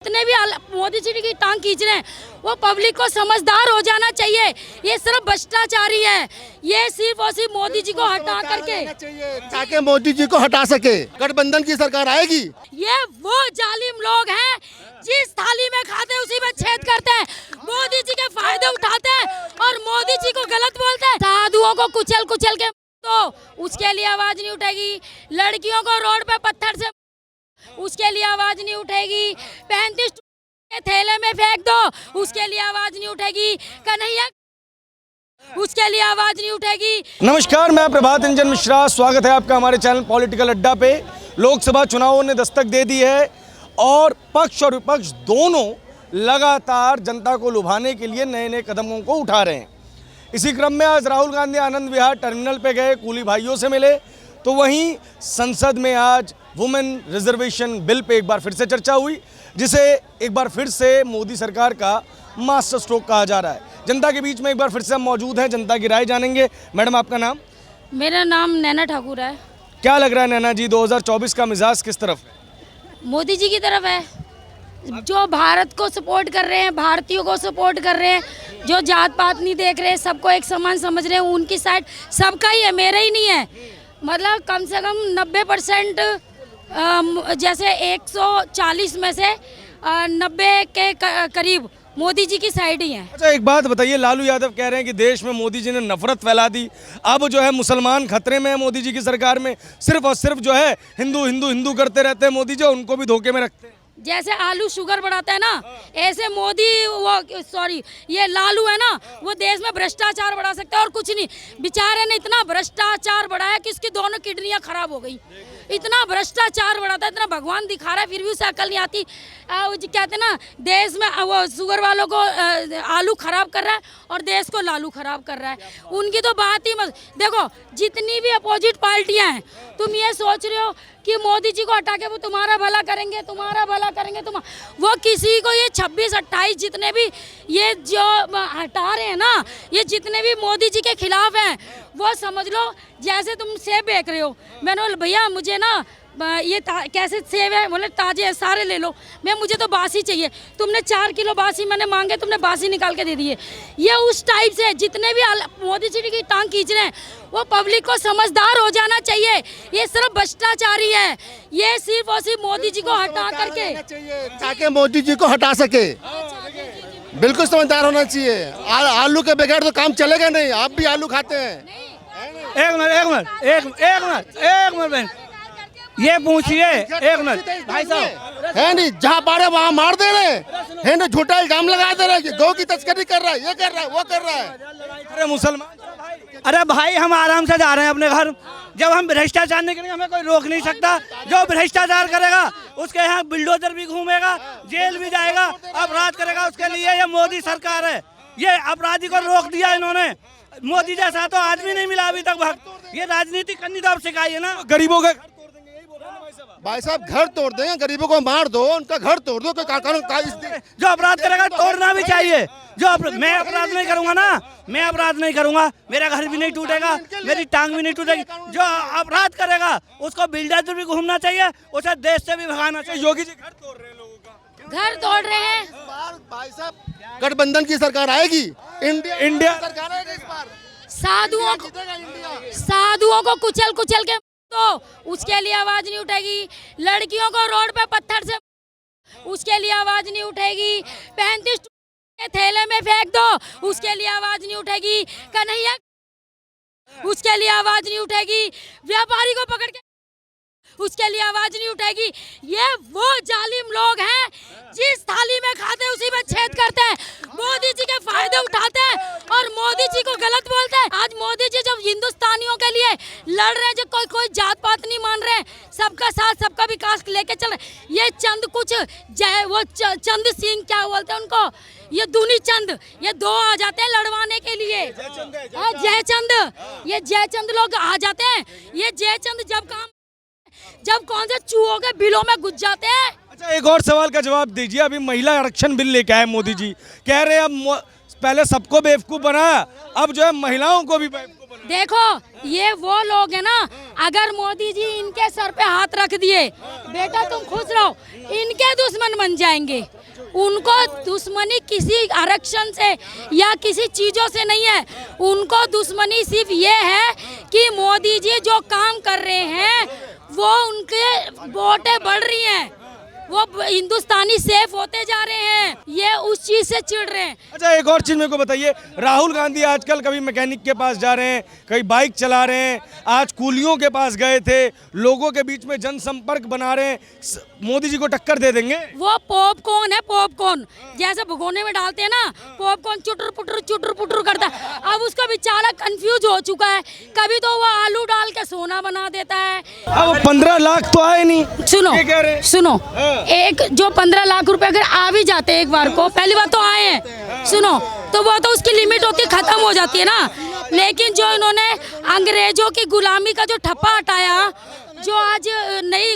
जितने भी मोदी जी की टांग खींच रहे हैं वो पब्लिक को समझदार हो जाना चाहिए। ये सिर्फ भ्रष्टाचारी है, ये सिर्फ और सिर्फ मोदी जी को हटा करके ताकि मोदी जी को हटा सके गठबंधन की सरकार आएगी। ये वो जालिम लोग हैं जिस थाली में खाते हैं उसी में छेद करते हैं, मोदी जी के फायदे उठाते हैं और मोदी जी को गलत बोलते हैं। साधुओं को कुचल कुचल के तो उसके लिए आवाज नहीं उठेगी, लड़कियों को रोड पे पत्थर से उसके लिए आवाज नहीं उठेगी, 35 के थैले में फेंक दो उसके लिए आवाज नहीं उठेगी, कन्हैया उसके लिए आवाज नहीं उठेगी। नमस्कार, मैं प्रभात रंजन मिश्रा, स्वागत है आपका हमारे चैनल पॉलिटिकल अड्डा पे। लोकसभा चुनावों ने दस्तक दे दी है और पक्ष और विपक्ष दोनों लगातार जनता को लुभाने के लिए नए नए कदमों को उठा रहे हैं। इसी क्रम में आज राहुल गांधी आनंद विहार टर्मिनल पे गए, कूली भाइयों से मिले, तो वहीं संसद में आज वुमेन रिजर्वेशन बिल पे एक बार फिर से चर्चा हुई, जिसे एक बार फिर से मोदी सरकार का मास्टर स्ट्रोक कहा जा रहा है। जनता के बीच में एक बार फिर से हम मौजूद हैं, जनता की राय जानेंगे। मैडम, आपका नाम? मेरा नाम नैना ठाकुर है। क्या लग रहा है नैना जी, 2024 का मिजाज किस तरफ है? मोदी जी की तरफ है, जो भारत को सपोर्ट कर रहे हैं, भारतीयों को सपोर्ट कर रहे हैं, जो जात पात नहीं देख रहे, सबको एक समान समझ रहे हैं, उनकी साइड सबका ही है, मेरा ही नहीं है। मतलब कम से कम 90% जैसे 140 में से 90 के करीब मोदी जी की साइड ही है। अच्छा, एक बात बताइए, लालू यादव कह रहे हैं कि देश में मोदी जी ने नफरत फैला दी, अब जो है मुसलमान खतरे में है मोदी जी की सरकार में, सिर्फ और सिर्फ जो है हिंदू हिंदू हिंदू करते रहते हैं मोदी जी, उनको भी धोखे में रखते हैं। जैसे आलू शुगर बढ़ाता है ना, ऐसे मोदी ये लालू है ना, वो देश में भ्रष्टाचार बढ़ा सकता है और कुछ नहीं। बेचारे ने इतना भ्रष्टाचार बढ़ाया कि इसकी दोनों किडनियां खराब हो गई। इतना भ्रष्टाचार बढ़ाता है, इतना भगवान दिखा रहा है, फिर भी उसे अकल नहीं आती। कहते हैं ना, देश में वो शुगर वालों को आलू खराब कर रहा है और देश को लालू खराब कर रहा है। उनकी तो बात ही मत देखो। जितनी भी अपोजिट पार्टियां हैं, तुम ये सोच रहे हो कि मोदी जी को हटा के वो तुम्हारा भला करेंगे, तुम्हारा भला करेंगे, वो किसी को ये 26-28 जितने भी ये जो हटा रहे हैं ना, ये जितने भी मोदी जी के खिलाफ हैं, वो समझ लो जैसे तुम सेब बेच रहे हो। मैंने बोला भैया मुझे ना ये कैसे सेब है, बोले ताजे है, सारे ले लो। मुझे तो बासी चाहिए। तुमने 4 किलो बासी मैंने मांगे, तुमने बासी निकाल के दे दिए। ये उस टाइप से जितने भी मोदी जी की टांग खींच रहे हैं वो पब्लिक को समझदार हो जाना चाहिए। ये सिर्फ भ्रष्टाचारी है, ये सिर्फ और सिर्फ मोदी जी को हटा करके ताकि मोदी जी को हटा सके। बिल्कुल समझदार होना चाहिए। आलू के बगैर तो काम चलेगा नहीं। आप भी आलू खाते हैं। एक मिनट ये पूछिए, एक मिनट भाई साहब, है नहीं, जहाँ पारे वहाँ मार दे रहे हैं, ना झूठा इल्जाम लगा दे रहे हैं कि गौ की तस्करी कर रहा है, ये कर रहा है, वो कर रहा है। अरे मुसलमान, अरे भाई हम आराम से जा रहे हैं अपने घर। जब हम भ्रष्टाचार नहीं करेंगे हमें कोई रोक नहीं सकता। जो भ्रष्टाचार करेगा उसके यहाँ बुलडोजर भी घूमेगा, जेल भी जाएगा, अपराध करेगा, उसके लिए ये मोदी सरकार है। ये अपराधी को रोक दिया इन्होंने। मोदी जैसा तो आदमी नहीं मिला अभी तक भक्त। ये राजनीति करनी तो अब सिखाइए ना। गरीबों का भाई साहब घर तोड़ देंगे, गरीबों को मार दो, उनका घर तोड़ दो। जो अपराध करेगा तोड़ना भी चाहिए। मैं अपराध नहीं करूंगा ना, मैं अपराध नहीं करूंगा, मेरा घर भी नहीं टूटेगा, मेरी टांग भी नहीं टूटेगी। जो अपराध करेगा उसको बिल्डर भी घूमना चाहिए, उसे देश से भी भगाना चाहिए। योगी जी घर तोड़ रहे हैं लोगों का, घर तोड़ रहे हैं। भाई साहब गठबंधन की सरकार आएगी, इंडिया सरकार आएगी इस बार। साधुओं को कुचल कुचल के तो उसके लिए आवाज नहीं उठेगी, लड़कियों को रोड पे पत्थर से उसके लिए आवाज नहीं उठेगी, 35 के थैले में फेंक दो उसके लिए आवाज नहीं उठेगी, कन्हैया उसके लिए आवाज नहीं उठेगी, व्यापारी को पकड़ के उसके लिए आवाज नहीं उठेगी। ये वो जालिम लोग हैं जिस थाली में खाते हैं उसी में छेद करते हैं, मोदी जी के फायदे उठाते हैं और मोदी जी को गलत बोलते हैं। आज मोदी जी जब हिंदुस्तानियों के लिए लड़ रहे हैं, जो कोई जात पात नहीं मान रहे हैं, सबका साथ सबका विकास लेके चल रहे। ये चंद कुछ चंद सिंह क्या बोलते हैं उनको, ये दूनी चंद, ये 2 आ जाते हैं लड़वाने के लिए। जयचंद, ये जयचंद लोग आ जाते हैं। ये जयचंद जब कौन से चूहों के बिलों में घुस जाते हैं। अच्छा, एक और सवाल का जवाब दीजिए। अभी महिला आरक्षण बिल लेके आए मोदी जी, कह रहे हैं अब पहले सबको बेवकूफ बनाया, अब जो है महिलाओं को भी बेवकूफ बनाया। देखो ये वो लोग हैं ना, अगर मोदी जी इनके सर पे हाथ रख दिए, बेटा तुम खुश रहो, इनके दुश्मन बन जाएंगे। उनको दुश्मनी किसी आरक्षण से या किसी चीज़ों से नहीं है, उनको दुश्मनी सिर्फ ये है कि मोदी जी जो काम कर रहे हैं वो उनके वोटें बढ़ रही हैं, वो हिंदुस्तानी सेफ होते जा रहे हैं, ये उस चीज से चिढ़ रहे हैं। अच्छा एक और चीज मेरे को बताइए, राहुल गांधी आजकल कभी मैकेनिक के पास जा रहे हैं, कहीं बाइक चला रहे हैं, आज कूलियों के पास गए थे, लोगों के बीच में जनसंपर्क बना रहे हैं, मोदी जी को टक्कर दे देंगे? वो पॉपकॉर्न है, पॉपकॉर्न जैसे भगोने में डालते हैं ना, पॉपकॉर्न चुटर पुटर करता है। अब उसका बेचारा कंफ्यूज हो चुका है, कभी तो वो आलू डाल के सोना बना देता है। अब 15 लाख तो आए नहीं, सुनो ये कह रहे हैं? सुनो, एक जो 15 लाख रुपए अगर आ भी जाते हैं एक बार को, पहली बार तो आए हैं, सुनो, तो वो तो उसकी लिमिट होती है, खत्म हो जाती है ना। लेकिन जो इन्होंने अंग्रेजों की गुलामी का जो ठप्पा हटाया, जो आज नई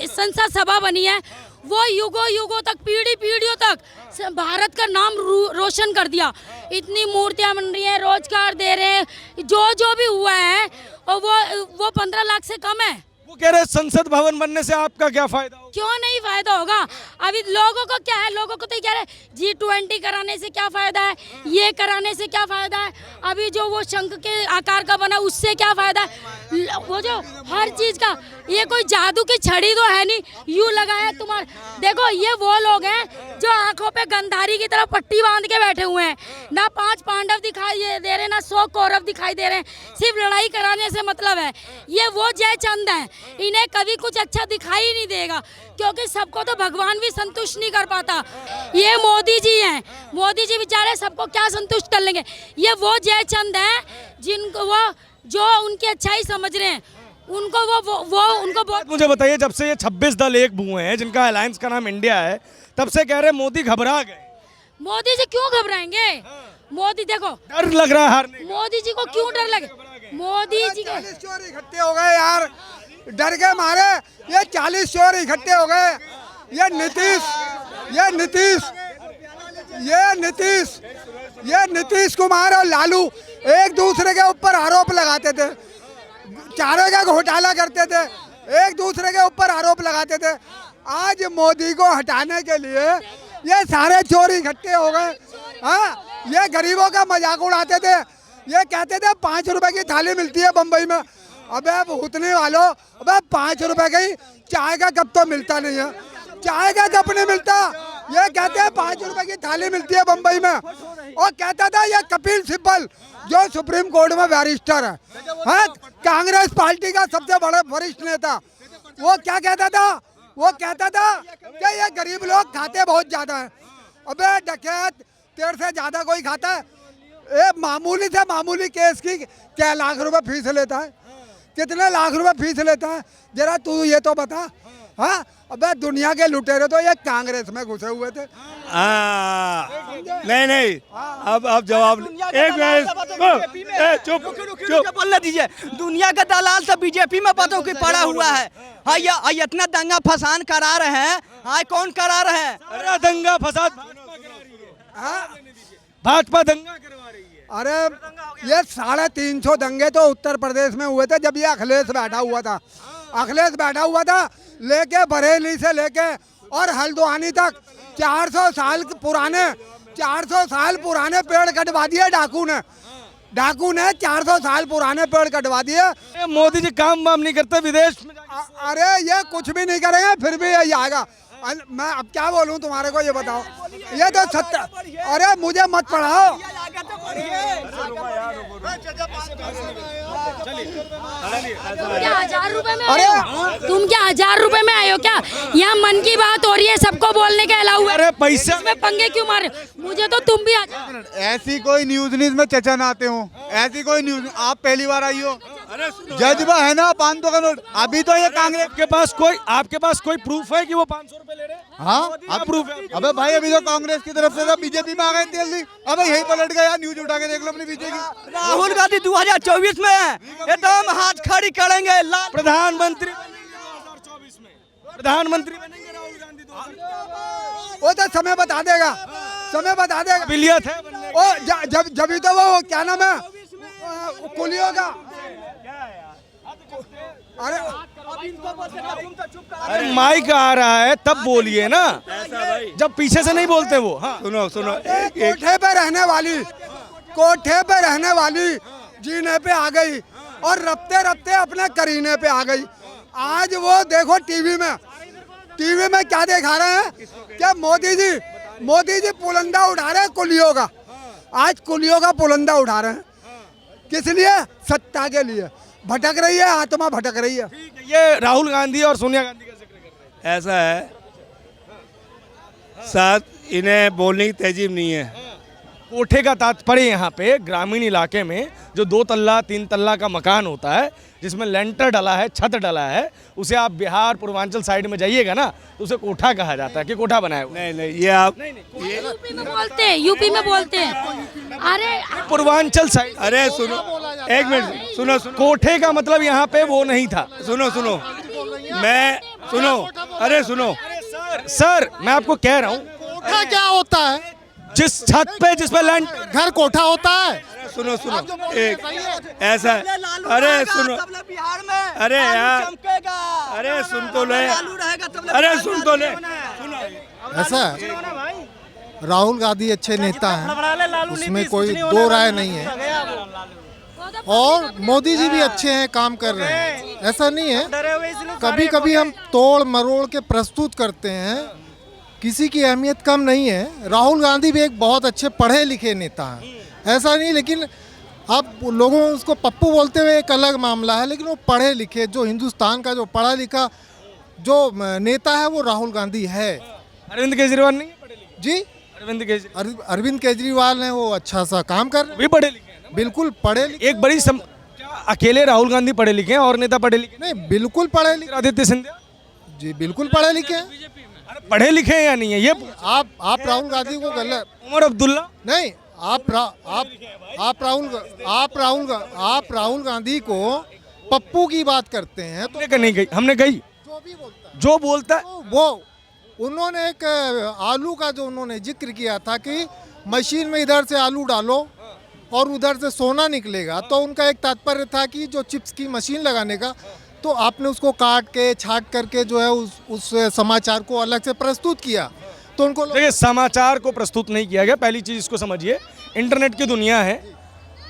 संसद सभा बनी है, वो युगों युगों तक, पीढ़ियों तक भारत का नाम रोशन कर दिया। इतनी मूर्तियां बन रही हैं, रोजगार दे रहे हैं, जो भी हुआ है, और वो 15 लाख से कम है। वो कह रहे हैं संसद भवन बनने से आपका क्या फायदा होगा? क्यों नहीं फायदा होगा? अभी लोगों को क्या है, लोगों को तो कह रहे G20 कराने से क्या फायदा है, ये कराने से क्या फायदा है, अभी जो वो शंख के आकार का बना उससे क्या फायदा है, वो जो हर चीज का, ये कोई जादू की छड़ी तो है नहीं, यूं लगाया तुम्हारे। देखो ये वो लोग हैं जो आंखों पे गंधारी की तरह पट्टी बांध के बैठे हुए हैं, ना 5 पांडव दिखाई दे रहे, ना 100 कौरव दिखाई दे रहे हैं, सिर्फ लड़ाई कराने से मतलब है। ये वो जयचंद है, इन्हें कभी कुछ अच्छा दिखाई नहीं देगा, क्योंकि सबको तो भगवान भी संतुष्ट नहीं कर पाता। ये मोदी जी हैं, मोदी जी बेचारे सबको क्या संतुष्ट कर लेंगे। ये वो जयचंद हैं जिनको वो जो उनकी अच्छाई समझ रहे हैं, उनको वो उनको बहुत। मुझे बताइए, जब से ये 26 दल एक हुए हैं, जिनका अलायंस का नाम इंडिया है, तब से कह रहे हैं मोदी घबरा गए। मोदी जी क्यों घबराएंगे? मोदी देखो, डर लग रहा है हारने। मोदी जी को क्यों डर लगे? मोदी जी को 40 चोर इकट्ठे हो गए यार, डर के मारे ये 40 चोर इकट्ठे हो गए। ये नीतीश कुमार और लालू एक दूसरे के ऊपर आरोप लगाते थे, चारे का घोटाला करते थे, एक दूसरे के ऊपर आरोप लगाते थे। आज मोदी को हटाने के लिए ये सारे चोर इकट्ठे हो गए। हाँ, ये गरीबों का मजाक उड़ाते थे, ये कहते थे 5 रुपए की थाली मिलती है बम्बई में। अबे भूतने वालों, अबे 5 रुपए की चाय का कप तो मिलता नहीं है, चाय का कप नहीं मिलता। ये कहते हैं 5 रुपए की थाली मिलती है बम्बई में। और कहता था ये कपिल सिब्बल जो सुप्रीम कोर्ट में बैरिस्टर है, हाँ, कांग्रेस पार्टी का सबसे बड़ा वरिष्ठ नेता, वो क्या कहता था? वो कहता था कि ये गरीब लोग खाते बहुत ज्यादा है। अबे डकैत, तेरे से ज्यादा कोई खाता है? ये मामूली से मामूली केस की क्या लाख रुपए फीस लेता है? कितने लाख रुपए फीस लेता है? जरा तू ये तो बता। हाँ, अबे दुनिया के लुटेरे तो ये कांग्रेस में घुसे हुए थे। नहीं, अब जवाब एक मिनट, चुप बोलने दीजिए। दुनिया का दलाल सब बीजेपी में पतों की पड़ा हुआ है। हाँ, ये इतना दंगा फसान करा रहे हैं। हाँ, कौन करा रहे हैं? अरे दंगा फसाद भाजपा दंगा करवा रही है। अरे ये 350 दंगे तो उत्तर प्रदेश में हुए थे जब ये अखिलेश बैठा हुआ था। अखिलेश बैठा हुआ था, लेके बरेली से लेके और हल्द्वानी तक 400 साल पुराने पेड़ कटवा दिए डाकू ने 400 साल पुराने पेड़ कटवा दिए। मोदी जी काम वाम नहीं करते, विदेश में अरे ये कुछ भी नहीं करेंगे, फिर भी यही आएगा। मैं अब क्या बोलूं तुम्हारे को, ये बताओ। ये तो सत्य। अरे मुझे मत पढ़ाओ। क्या 1000 रुपए में आए हो? तुम क्या 1000 रुपए में आए हो क्या? यहाँ मन की बात हो रही है, सबको बोलने के अलावा। अरे पैसा में पंगे क्यों मारे? मुझे तो तुम भी आ जाओ। ऐसी कोई न्यूज में चचा ना आते हो, ऐसी कोई न्यूज आप पहली बार आई हो। जज्बा है ना 500 का नोट। अभी तो ये कांग्रेस आपके पास कोई प्रूफ है कि वो 500 रुपए ले रहे हैं? हाँ, अब प्रूफ है। अबे भाई अभी तो कांग्रेस की तरफ से बीजेपी में आ गए जल्दी। अब यही पलट गया, न्यूज उठा के देख लो अपनी बीजेपी। राहुल गांधी 2024 में एकदम हाथ खड़ी करेंगे। प्रधानमंत्री 2024 में प्रधानमंत्री बनेंगे राहुल गांधी। वो तो समय बता देगा। काबिलियत है बनने की। जब तो वो क्या नाम है, कुलियों का अरे अरे माइक आ रहा है तब बोलिए ना, जब पीछे से नहीं बोलते वो। हाँ सुनो सुनो, कोठे पे रहने वाली जीने पे आ गई और रपते रपते अपने करीने पे आ गई। आज वो देखो टीवी में क्या दिखा रहे हैं क्या मोदी जी पुलंदा उठा रहे हैं कुलियों का। आज कुलियों का पुलंदा उठा रहे हैं, किस लिए? सत्ता के लिए। भटक रही है आत्मा, भटक रही है। ये राहुल गांधी और सोनिया गांधी का जिक्र कर रहे हैं। ऐसा है साथ, इन्हें बोलने की तहजीब नहीं है। कोठे का तात्पर्य यहाँ पे ग्रामीण इलाके में जो 2 तल्ला 3 तल्ला का मकान होता है, जिसमें लेंटर डला है, छत डला है, उसे आप बिहार पूर्वांचल साइड में जाइएगा ना तो उसे कोठा कहा जाता है कि कोठा बनाया हुआ। नहीं ये आप यूपी में बोलते हैं। अरे पूर्वांचल साइड। अरे सुनो, एक मिनट सुनो सुनो, कोठे का मतलब यहाँ पे वो नहीं था। सुनो सुनो, मैं सुनो, अरे सुनो सर मैं आपको कह रहा हूँ, कोठा क्या होता है? जिस छत पे जिसमें लैंड घर कोठा होता है। सुनो सुनो, एक ऐसा है, अरे सुनो, बिहार में अरे यार, चमकेगा, अरे सुन तो ले, अरे सुन तो ले, सुनो। ऐसा है, राहुल गांधी अच्छे नेता हैं, उसमें कोई दो राय नहीं है, और मोदी जी भी अच्छे हैं, काम कर रहे हैं, ऐसा नहीं है। कभी कभी हम तोड़ मरोड़ के प्रस्तुत करते हैं, किसी की अहमियत कम नहीं है। राहुल गांधी भी एक बहुत अच्छे पढ़े लिखे नेता हैं, ऐसा नहीं, लेकिन अब लोगों उसको पप्पू बोलते हुए एक अलग मामला है, लेकिन वो पढ़े लिखे, जो हिंदुस्तान का जो पढ़ा लिखा जो नेता है वो राहुल गांधी है। अरविंद केजरीवाल नहीं है पढ़े लिखे? जी, अरविंद केजरीवाल ने वो अच्छा सा काम कर रहे हैं, भी पढ़े लिखे हैं ना? बिल्कुल पढ़े लिखे। एक बड़ी अकेले राहुल गांधी पढ़े लिखे हैं और नेता पढ़े लिखे? नहीं, बिल्कुल पढ़े लिखे। आदित्य सिंधिया जी बिल्कुल पढ़े लिखे हैं। अरे पढ़े लिखे हैं या नहीं है ये? आप राहुल गांधी को गलत, उमर अब्दुल्ला नहीं, आप राहुल गांधी को पप्पू की बात करते हैं तो हमने नहीं कही, हमने कही जो भी बोलता है जो बोलता है तो वो, उन्होंने एक आलू का जो उन्होंने जिक्र किया था कि मशीन में इधर से आलू डालो और उधर से सोना निकलेगा, तो उनका एक तात्पर्य था कि जो चिप्स की मशीन लगाने का, तो आपने उसको काट के छाट करके जो है उस समाचार को अलग से प्रस्तुत किया, तो उनको देखिए समाचार को प्रस्तुत नहीं किया गया। पहली चीज़ इसको समझिए, इंटरनेट की दुनिया है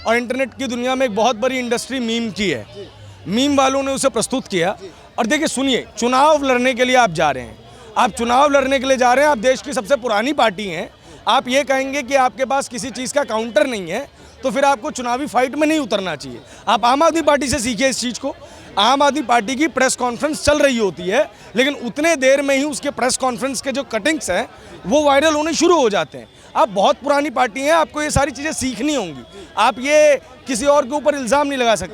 और इंटरनेट की दुनिया में एक बहुत बड़ी इंडस्ट्री मीम की है। मीम वालों ने उसे प्रस्तुत किया। और देखिए सुनिए, चुनाव लड़ने के लिए आप जा रहे हैं, आप चुनाव लड़ने के लिए जा रहे हैं, आप देश की सबसे पुरानी पार्टी हैं, आप ये कहेंगे कि आपके पास किसी चीज़ का काउंटर नहीं है, तो फिर आपको चुनावी फाइट में नहीं उतरना चाहिए। आप आम आदमी पार्टी से सीखिए इस चीज़ को। आम आदमी पार्टी की प्रेस कॉन्फ्रेंस चल रही होती है, लेकिन उतने देर में ही उसके प्रेस कॉन्फ्रेंस के जो कटिंग्स हैं वो वायरल होने शुरू हो जाते हैं। आप बहुत पुरानी पार्टी हैं, आपको ये सारी चीज़ें सीखनी होंगी। आप ये किसी और के ऊपर इल्ज़ाम नहीं लगा सकते।